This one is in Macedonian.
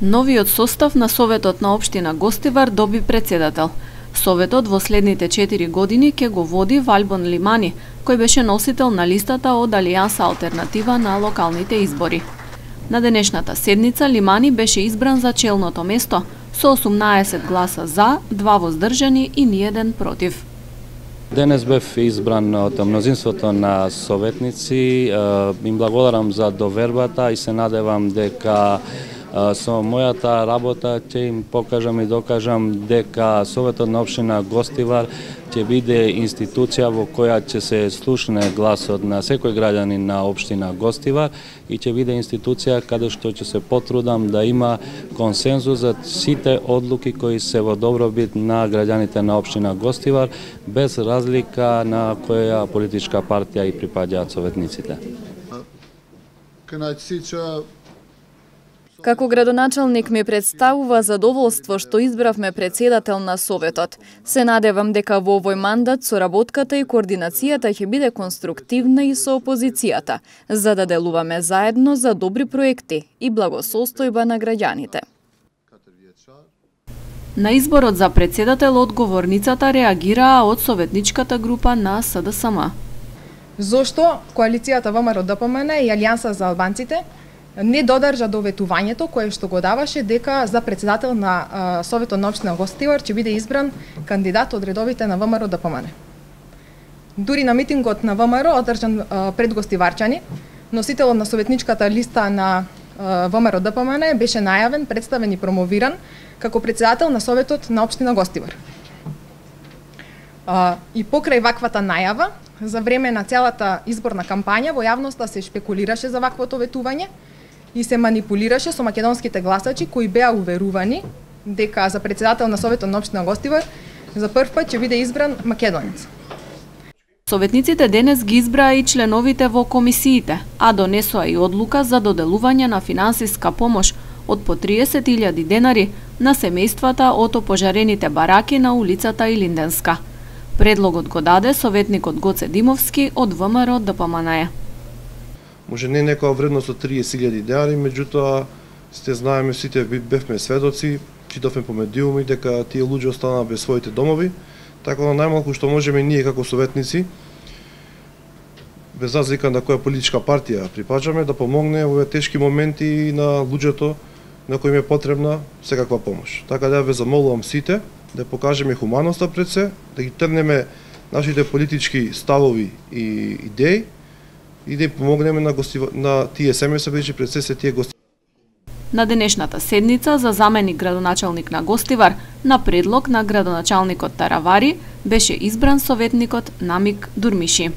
Новиот состав на Советот на општина Гостивар доби председател. Советот во следните 4 години ќе го води Валбон Лимани, кој беше носител на листата од Алијанса Алтернатива на локалните избори. На денешната седница Лимани беше избран за челното место со 18 гласа за, 2 воздржани и ниеден против. Денес бев избран од мнозинството на советници. Им благодарам за довербата и се надевам дека со мојата работа ќе им покажам и докажам дека Советот на општина Гостивар ќе биде институција во која ќе се слушне гласот на секој граѓанин на општина Гостивар и ќе биде институција каде што ќе се потрудам да има консензус за сите одлуки кои се во добробит на граѓаните на општина Гостивар, без разлика на која политичка партија и припаѓаат советниците. Како градоначалник ми представува задоволство што избравме председател на Советот. Се надевам дека во овој мандат соработката и координацијата ќе биде конструктивна и со опозицијата, за да делуваме заедно за добри проекти и благосостојба на граѓаните. На изборот за председател одговорницата реагираа од советничката група на СДСМ. Зошто коалицијата ВМРО-ДПМН и Алијанса за албанците не додржа до ветувањето кое што го даваше дека за председател на Советот на општина Гостивар ќе биде избран кандидат од редовите на ВМРО-ДПМН. Дури на митингот на ВМРО одржан пред гостиварчани, носителот на советничката листа на ВМРО-ДПМН беше најавен, представен и промовиран како председател на Советот на општина Гостивар. И покрај ваквата најава, за време на целата изборна кампања во јавноста се шпекулираше за ваквото ветување и се манипулираше со македонските гласачи кои беа уверувани дека за председател на Советот на општина Гостивар за прв пат ќе биде избран македонец. Советниците денес ги избраа и членовите во комисиите, а донесоа и одлука за доделување на финансиска помош од по 30.000 денари на семејствата од опожарените бараки на улицата Илинденска. Предлогот го даде советникот Гоце Димовски од ВМРО-ДПМН. Може не некоја вредност од 30.000 денари, меѓутоа сте знаеме сите бевме сведоци, читавме по медиуми дека тие луѓе останаа без своите домови, така да најмалку што можеме ние како советници, без разлика на која политичка партија припаѓаме, да помогне во овие тешки моменти на луѓето на кои им е потребна секаква помош. Така да ве замолувам сите да покажеме хуманоста пред се, да ги тргнеме нашите политички ставови и идеи и да им помогнеме на тие семејства, бидејќи пред се тие гости. На денешната седница за заменик градоначалник на Гостивар на предлог на градоначалникот Таравари беше избран советникот Намик Дурмиши.